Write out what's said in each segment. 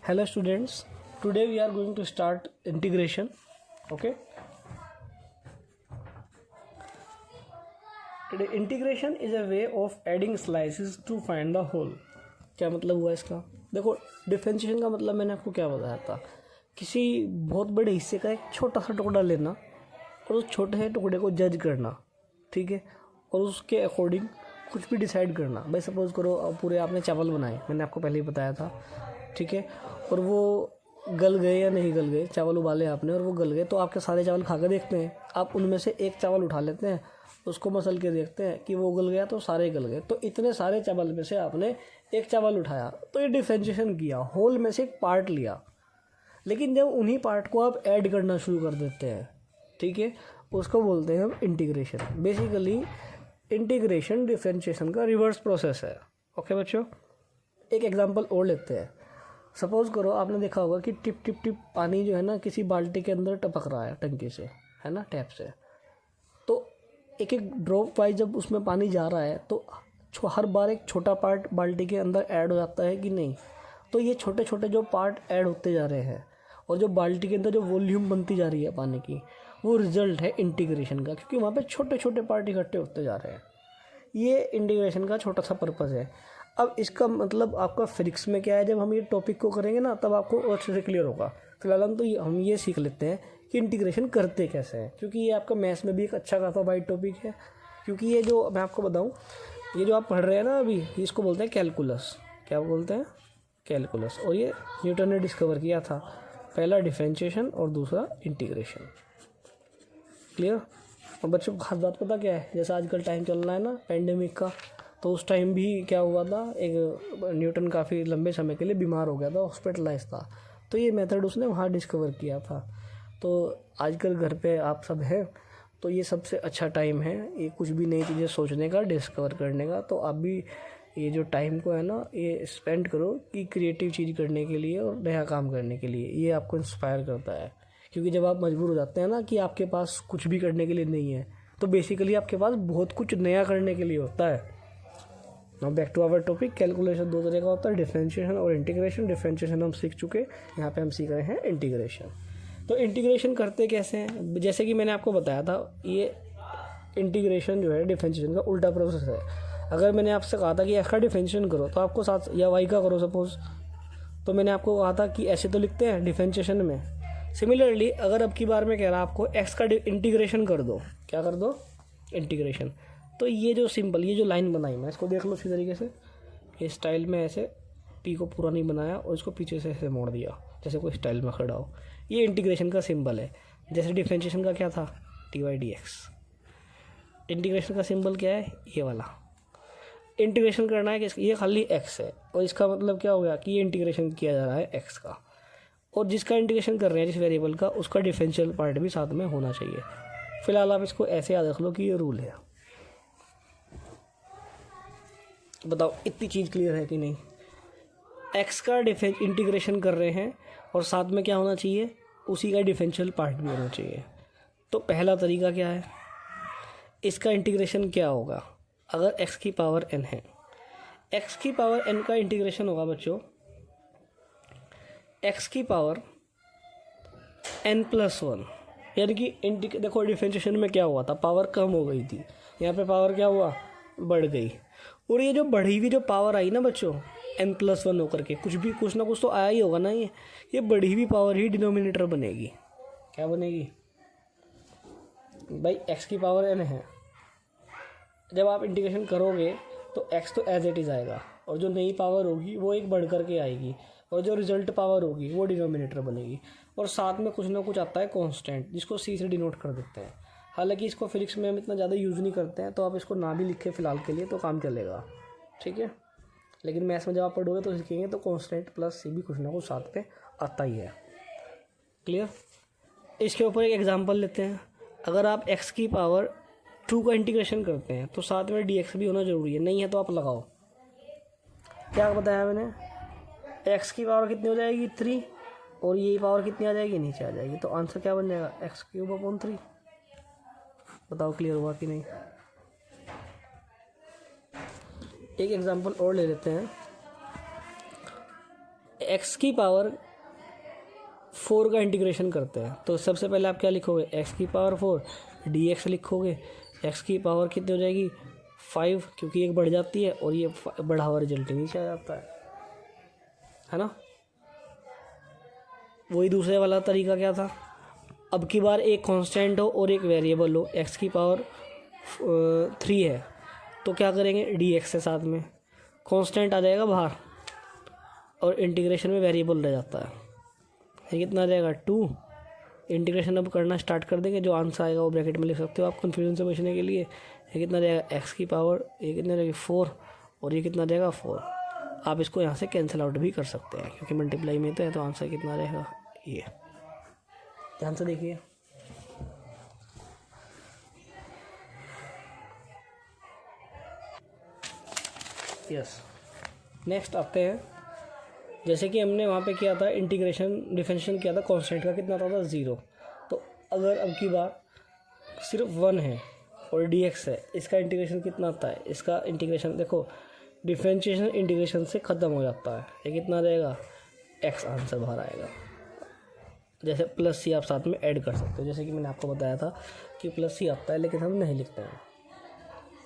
Hello students, today we are going to start integration. Okay. Today integration is a way of adding slices to find the whole. क्या मतलब हुआ इसका? देखो differentiation का मतलब मैंने आपको क्या बताया था, किसी बहुत बड़े हिस्से का एक छोटा सा टुकड़ा लेना और उस छोटे से टुकड़े को जज करना, ठीक है, और उसके अकॉर्डिंग कुछ भी डिसाइड करना। भाई सपोज करो पूरे आपने चावल बनाए, मैंने आपको पहले ही बताया था, ठीक है, और वो गल गए या नहीं गल गए, चावल उबाले आपने और वो गल गए, तो आपके सारे चावल खा के देखते हैं, आप उनमें से एक चावल उठा लेते हैं, उसको मसल के देखते हैं कि वो गल गया तो सारे गल गए। तो इतने सारे चावल में से आपने एक चावल उठाया, तो ये डिफरेंशिएशन किया, होल में से एक पार्ट लिया। लेकिन जब उन्हीं पार्ट को आप ऐड करना शुरू कर देते हैं, ठीक है, उसको बोलते हैं हम इंटीग्रेशन। बेसिकली इंटीग्रेशन डिफरेंशिएशन का रिवर्स प्रोसेस है। ओके बच्चों, एक एग्जांपल और लेते हैं। सपोज करो आपने देखा होगा कि टिप टिप टिप पानी जो है ना किसी बाल्टी के अंदर टपक रहा है टंकी से, है ना, टैप से। तो एक एक ड्रॉप वाइज जब उसमें पानी जा रहा है तो हर बार एक छोटा पार्ट बाल्टी के अंदर ऐड हो जाता है कि नहीं। तो ये छोटे छोटे जो पार्ट ऐड होते जा रहे हैं और जो बाल्टी के अंदर जो वॉल्यूम बनती जा रही है पानी की, वो रिजल्ट है इंटीग्रेशन का, क्योंकि वहाँ पे छोटे छोटे पार्ट इकट्ठे होते जा रहे हैं। ये इंटीग्रेशन का छोटा सा पर्पज़ है। अब इसका मतलब आपका फिजिक्स में क्या है, जब हम ये टॉपिक को करेंगे ना तब आपको अच्छे से क्लियर होगा। फिलहाल हम ये सीख लेते हैं कि इंटीग्रेशन करते कैसे हैं, क्योंकि ये आपका मैथ्स में भी एक अच्छा खासा वाइड टॉपिक है। क्योंकि ये जो मैं आपको बताऊँ, ये जो आप पढ़ रहे हैं ना अभी, इसको बोलते हैं कैलकुलस। क्या बोलते हैं? कैलकुलस। और ये न्यूटन ने डिस्कवर किया था, पहला डिफरेंशिएशन और दूसरा इंटीग्रेशन। क्लियर? और बच्चों को खास बात पता क्या है, जैसा आजकल टाइम चल रहा है ना पेंडेमिक का, तो उस टाइम भी क्या हुआ था, एक न्यूटन काफ़ी लंबे समय के लिए बीमार हो गया था, हॉस्पिटलाइज था। तो ये मेथड उसने वहाँ डिस्कवर किया था। तो आजकल घर पे आप सब हैं, तो ये सबसे अच्छा टाइम है ये कुछ भी नई चीज़ें सोचने का, डिस्कवर करने का। तो आप भी ये जो टाइम को है ना, ये स्पेंड करो कि क्रिएटिव चीज़ करने के लिए और नया काम करने के लिए। ये आपको इंस्पायर करता है, क्योंकि जब आप मजबूर हो जाते हैं ना कि आपके पास कुछ भी करने के लिए नहीं है, तो बेसिकली आपके पास बहुत कुछ नया करने के लिए होता है। Now back to our topic. Calculation दो तरह का होता है, डिफरेंशिएशन और इंटीग्रेशन। डिफरेंशिएशन हम सीख चुके, यहाँ पे हम सीख रहे हैं इंटीग्रेशन। तो इंटीग्रेशन करते कैसे हैं? जैसे कि मैंने आपको बताया था, ये इंटीग्रेशन जो है डिफरेंशिएशन का उल्टा प्रोसेस है। अगर मैंने आपसे कहा था कि एक्स का डिफरेंशिएशन करो तो आपको साथ, या वाई का करो सपोज, तो मैंने आपको कहा था कि ऐसे तो लिखते हैं डिफरेंशिएशन में। सिमिलरली अगर अब की बार मैं कह रहा आपको एक्स का इंटीग्रेशन कर दो, क्या कर दो? इंटीग्रेशन। तो ये जो सिंपल, ये जो लाइन बनाई मैं, इसको देख लो इसी तरीके से, इस स्टाइल में ऐसे पी को पूरा नहीं बनाया और इसको पीछे से ऐसे मोड़ दिया जैसे कोई स्टाइल में खड़ा हो। ये इंटीग्रेशन का सिंबल है। जैसे डिफरेंशिएशन का क्या था, dy/dx। इंटीग्रेशन का सिंबल क्या है, ये वाला। इंटीग्रेशन करना है कि ये खाली x है, और इसका मतलब क्या हो गया कि ये इंटीग्रेशन किया जा रहा है x का, और जिसका इंटीग्रेशन कर रहे हैं जिस वेरिएबल का, उसका डिफरेंशियल पार्ट भी साथ में होना चाहिए। फिलहाल आप इसको ऐसे याद रख लो कि ये रूल है। बताओ इतनी चीज़ क्लियर है कि नहीं? एक्स का इंटीग्रेशन कर रहे हैं और साथ में क्या होना चाहिए, उसी का डिफरेंशियल पार्ट भी होना चाहिए। तो पहला तरीका क्या है, इसका इंटीग्रेशन क्या होगा अगर x की पावर n है। x की पावर n का इंटीग्रेशन होगा बच्चों x की पावर n+1, यानी कि देखो डिफरेंशिएशन में क्या हुआ था, पावर कम हो गई थी, यहाँ पे पावर क्या हुआ, बढ़ गई। और ये जो बढ़ी हुई जो पावर आई ना बच्चों n+1 होकर के, कुछ ना कुछ तो आया ही होगा ना, ये बढ़ी हुई पावर ही डिनोमिनेटर बनेगी। क्या बनेगी भाई? x की पावर n है, जब आप इंटीग्रेशन करोगे तो x तो एज इट इज़ आएगा, और जो नई पावर होगी वो एक बढ़ करके आएगी, और जो रिजल्ट पावर होगी वो डिनोमिनेटर बनेगी। और साथ में कुछ ना कुछ आता है कांस्टेंट, जिसको c से डिनोट कर देते हैं। हालांकि इसको फिजिक्स में हम इतना ज़्यादा यूज़ नहीं करते हैं, तो आप इसको ना भी लिखे फ़िलहाल के लिए तो काम चलेगा, ठीक है। लेकिन मैथ्स में जब आप पढ़ोगे तो सीखेंगे तो कांस्टेंट प्लस c भी कुछ ना कुछ साथ में आता ही है। क्लियर? इसके ऊपर एक एग्जांपल लेते हैं। अगर आप x की पावर 2 का इंटीग्रेशन करते हैं तो साथ में dx भी होना ज़रूरी है, नहीं है तो आप लगाओ। क्या बताया मैंने, x की पावर कितनी हो जाएगी, 3, और ये पावर कितनी आ जाएगी, नीचे आ जाएगी। तो आंसर क्या बन जाएगा, x³ 3। बताओ क्लियर हुआ कि नहीं? एक एग्जांपल और ले लेते हैं। एक्स की पावर 4 का इंटीग्रेशन करते हैं, तो सबसे पहले आप क्या लिखोगे, एक्स की पावर 4 डी एक्स लिखोगे। एक्स की पावर कितनी हो जाएगी 5, क्योंकि एक बढ़ जाती है और ये बढ़ा हुआ रिजल्ट नीचे आ जाता है ना। वही दूसरे वाला तरीका क्या था, अब की बार एक कांस्टेंट हो और एक वेरिएबल हो, एक्स की पावर 3 है, तो क्या करेंगे, डी एक्स के साथ में कांस्टेंट आ जाएगा बाहर और इंटीग्रेशन में वेरिएबल रह जाता है। ये कितना आ जाएगा 2। इंटीग्रेशन अब करना स्टार्ट कर देंगे, जो आंसर आएगा वो ब्रैकेट में लिख सकते हो आप कन्फ्यूजन से बचने के लिए। ये कितना रहेगा एक्स की पावर, ये कितना रहेगा 4 और ये कितना रहेगा 4। आप इसको यहाँ से कैंसिल आउट भी कर सकते हैं क्योंकि मल्टीप्लाई में तो है, तो आंसर कितना रहेगा ये। ध्यान से देखिए, यस। नेक्स्ट आते हैं, जैसे कि हमने वहाँ पे किया था इंटीग्रेशन डिफरेंशिएशन किया था, कांस्टेंट का कितना आता था 0। तो अगर अब की बार सिर्फ 1 है और डी एक्स है, इसका इंटीग्रेशन कितना आता है, इसका इंटीग्रेशन देखो डिफरेंशिएशन इंटीग्रेशन से ख़त्म हो जाता है। ये कितना रहेगा एक्स आंसर बाहर आएगा। जैसे प्लस सी आप साथ में ऐड कर सकते हो, जैसे कि मैंने आपको बताया था कि प्लस सी आता है लेकिन हम नहीं लिखते हैं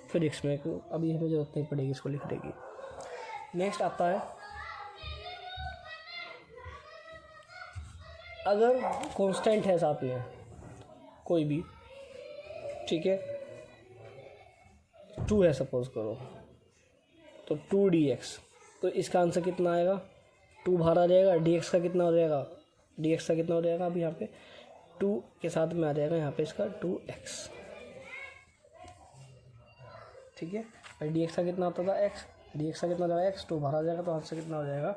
फिजिक्स में, अभी हमें ज़रूरत नहीं पड़ेगी इसको लिखने की। नेक्स्ट आता है, अगर कांस्टेंट है साथ में कोई भी, ठीक है 2 है सपोज करो, तो 2 डी एक्स, तो इसका आंसर कितना आएगा 2 बाहर आ जाएगा। डी एक्स का कितना हो जाएगा, डी एक्स का कितना हो जाएगा, अभी यहाँ पे 2 के साथ में आ जाएगा यहाँ पे इसका 2x, ठीक है। और डी एक्स का कितना होता था x, डी एक्स का कितना हो जाएगा x, 2 बाहर आ जाएगा तो आंसर कितना हो जाएगा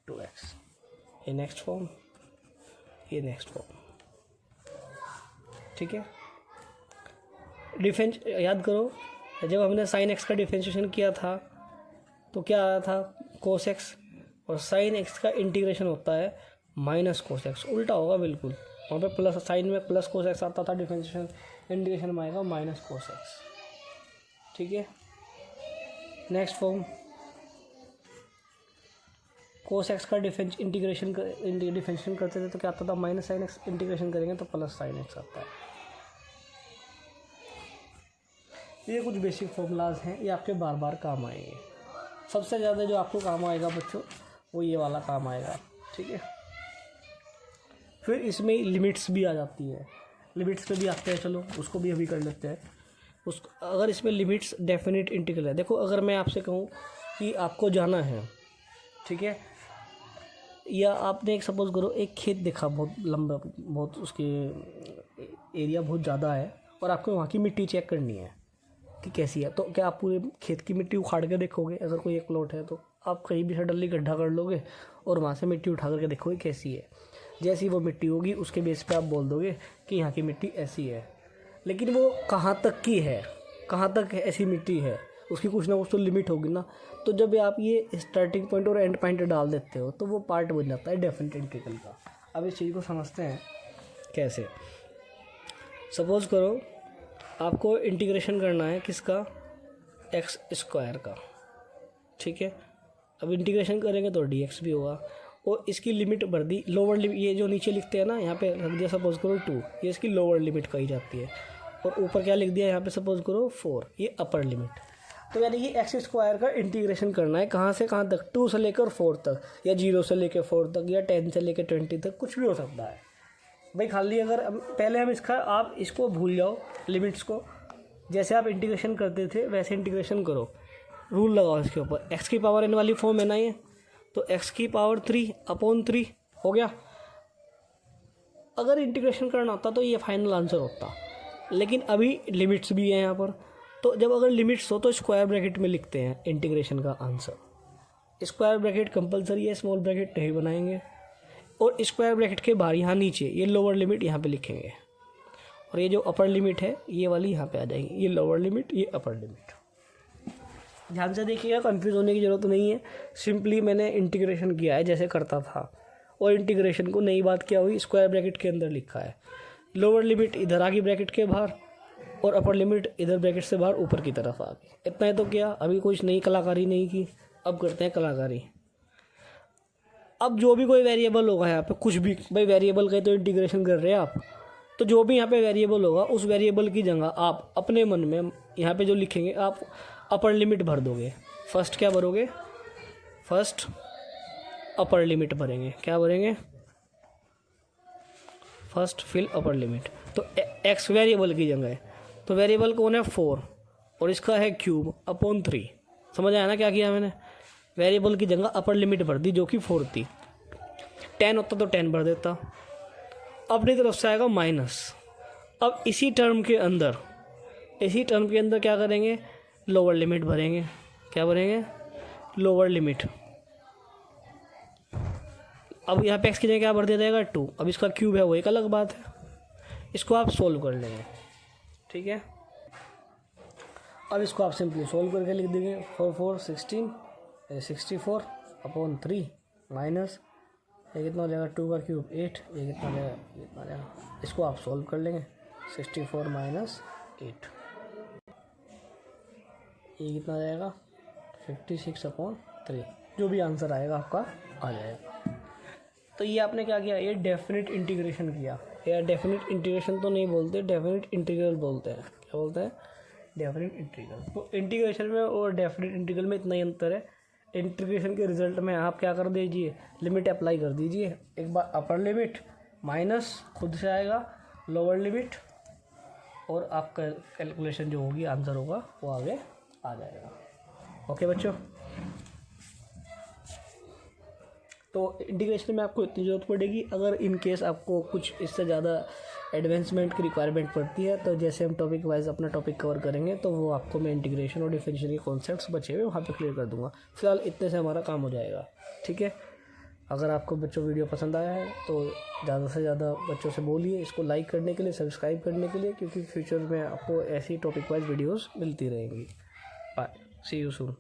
2x। ये नेक्स्ट फॉर्म, ये नेक्स्ट फॉर्म, ठीक है। डिफरेंस याद करो, जब हमने साइन एक्स का डिफरेंशिएशन किया था तो क्या आया था कोस एक्स, और साइन एक्स का इंटीग्रेशन होता है माइनस कोस एक्स, उल्टा होगा बिल्कुल। वहाँ पे प्लस साइन में प्लस कोस एक्स आता था, डिफरेंशिएशन इंटीग्रेशन में आएगा माइनस कोस एक्स, ठीक है। नेक्स्ट फॉर्म, कोस एक्स का इंटीग्रेशन करते थे तो क्या आता था माइनस साइन एक्स, इंटीग्रेशन करेंगे तो प्लस साइन एक्स आता है। ये कुछ बेसिक फॉर्मूलाज हैं, ये आपके बार बार काम आएंगे। सबसे ज़्यादा जो आपको काम आएगा बच्चों वो ये वाला काम आएगा, ठीक है। फिर इसमें लिमिट्स भी आ जाती है, लिमिट्स पे भी आते हैं, चलो उसको भी अभी कर लेते हैं। अगर इसमें लिमिट्स डेफिनेट इंटीग्रल है, देखो अगर मैं आपसे कहूँ कि आपको जाना है, ठीक है, या आपने एक सपोज करो एक खेत देखा बहुत लंबा, बहुत उसके एरिया बहुत ज़्यादा है और आपको वहाँ की मिट्टी चेक करनी है कि कैसी है, तो क्या आप पूरे खेत की मिट्टी उखाड़ के देखोगे? अगर कोई एक प्लॉट है तो आप कहीं भी सडनली गड्ढा कर लोगे और वहाँ से मिट्टी उठा करके देखोगे कैसी है। जैसी वो मिट्टी होगी उसके बेस पे आप बोल दोगे कि यहाँ की मिट्टी ऐसी है, लेकिन वो कहाँ तक की है, कहाँ तक ऐसी मिट्टी है, उसकी कुछ ना कुछ तो लिमिट होगी ना। तो जब आप ये स्टार्टिंग पॉइंट और एंड पॉइंट डाल देते हो तो वो पार्ट बन जाता है डेफिनेट इंटीग्रल का। अब इस चीज़ को समझते हैं कैसे। सपोज़ करो आपको इंटीग्रेशन करना है किसका, एक्स स्क्वायर का, ठीक है। अब इंटीग्रेशन करेंगे तो डी एक्स भी होगा और इसकी लिमिट भर दी, लोअर लिमिट, ये जो नीचे लिखते हैं ना यहाँ पे रख दिया सपोज करो 2, ये इसकी लोअर लिमिट कही जाती है, और ऊपर क्या लिख दिया यहाँ पे सपोज करो 4, ये अपर लिमिट। तो यानी कि एक्स स्क्वायर का इंटीग्रेशन करना है कहाँ से कहाँ तक, 2 से लेकर 4 तक, या 0 से लेकर 4 तक, या 10 से लेकर 20 तक, कुछ भी हो सकता है भाई। खाली अगर पहले हम इसका, आप इसको भूल जाओ लिमिट्स को, जैसे आप इंटीग्रेशन करते थे वैसे इंटीग्रेशन करो, रूल लगाओ इसके ऊपर। एक्स की पावर एन वाली फॉर्म है ना ये, तो एक्स की पावर 3/3 हो गया। अगर इंटीग्रेशन करना होता तो ये फाइनल आंसर होता, लेकिन अभी लिमिट्स भी है यहाँ पर, तो जब अगर लिमिट्स हो तो स्क्वायर ब्रैकेट में लिखते हैं इंटीग्रेशन का आंसर। स्क्वायर ब्रैकेट कंपलसरी है, स्मॉल ब्रैकेट नहीं बनाएंगे, और स्क्वायर ब्रैकेट के बाहर यहाँ नीचे ये लोअर लिमिट यहाँ पे लिखेंगे, और ये जो अपर लिमिट है ये वाली यहाँ पे आ जाएगी, ये लोअर लिमिट ये अपर लिमिट। ध्यान से देखिएगा, कंफ्यूज होने की ज़रूरत नहीं है, सिंपली मैंने इंटीग्रेशन किया है जैसे करता था, और इंटीग्रेशन को नई बात क्या हुई, स्क्वायर ब्रैकेट के अंदर लिखा है, लोअर लिमिट इधर आ गई ब्रैकेट के बाहर और अपर लिमिट इधर ब्रैकेट से बाहर ऊपर की तरफ आ गई। इतना ही तो किया, अभी कुछ नई कलाकारी नहीं की। अब करते हैं कलाकारी। अब जो भी कोई वेरिएबल होगा यहाँ पे, कुछ भी भाई वेरिएबल का तो इंटीग्रेशन कर रहे हैं आप, तो जो भी यहाँ पे वेरिएबल होगा उस वेरिएबल की जगह आप अपने मन में यहाँ पे जो लिखेंगे आप अपर लिमिट भर दोगे। फर्स्ट क्या भरोगे, फर्स्ट अपर लिमिट भरेंगे। क्या भरेंगे, फर्स्ट फिल अपर लिमिट। तो एक्स वेरिएबल की जगह है, तो वेरिएबल कौन है 4 और इसका है क्यूब अपॉन 3। समझ आया ना क्या किया मैंने, वेरिएबल की जगह अपर लिमिट भर दी जो कि 4 थी। 10 होता तो 10 भर देता। अपनी तरफ से आएगा माइनस। अब इसी टर्म के अंदर क्या करेंगे, लोअर लिमिट भरेंगे। क्या भरेंगे, लोअर लिमिट। अब यहाँ पे एक्स की जगह क्या भर दिया जाएगा 2। अब इसका क्यूब है वो एक अलग बात है, इसको आप सोल्व कर लेंगे। ठीक है, अब इसको आप सिंपली सोल्व करके लिख देंगे 4 4 16 64 अपॉन 3 माइनस ये कितना हो जाएगा 2 का क्यूब 8, ये कितना हो जाएगा, इसको आप सोल्व कर लेंगे 64 माइनस 8, ये कितना आ जाएगा 56 अपॉन 3। जो भी आंसर आएगा आपका आ जाएगा। तो ये आपने क्या किया, ये डेफिनेट इंटीग्रेशन किया। या डेफिनेट इंटीग्रेशन तो नहीं बोलते, डेफिनेट इंटीग्रल बोलते हैं। क्या बोलते हैं, डेफिनेट इंटीग्रल। तो इंटीग्रेशन में और डेफिनेट इंटीग्रल में इतना ही अंतर है। इंटीग्रेशन के रिजल्ट में आप क्या कर दीजिए, लिमिट अप्लाई कर दीजिए। एक बार अपर लिमिट माइनस खुद से आएगा लोअर लिमिट, और आपका कैलकुलेशन जो होगी आंसर होगा वो आगे आ जाएगा। ओके बच्चों, तो इंटीग्रेशन में आपको इतनी ज़रूरत पड़ेगी। अगर इन केस आपको कुछ इससे ज़्यादा एडवांसमेंट की रिक्वायरमेंट पड़ती है तो जैसे हम टॉपिक वाइज अपना टॉपिक कवर करेंगे तो वो आपको मैं इंटीग्रेशन और डिफरेंशियल के कॉन्सेप्ट्स बचे हुए वहाँ पे क्लियर कर दूंगा। फिलहाल इतने से हमारा काम हो जाएगा। ठीक है, अगर आपको बच्चों वीडियो पसंद आया है तो ज़्यादा से ज़्यादा बच्चों से बोलिए इसको लाइक करने के लिए, सब्सक्राइब करने के लिए, क्योंकि फ्यूचर में आपको ऐसी टॉपिक वाइज वीडियोज़ मिलती रहेंगी। Bye, see you soon.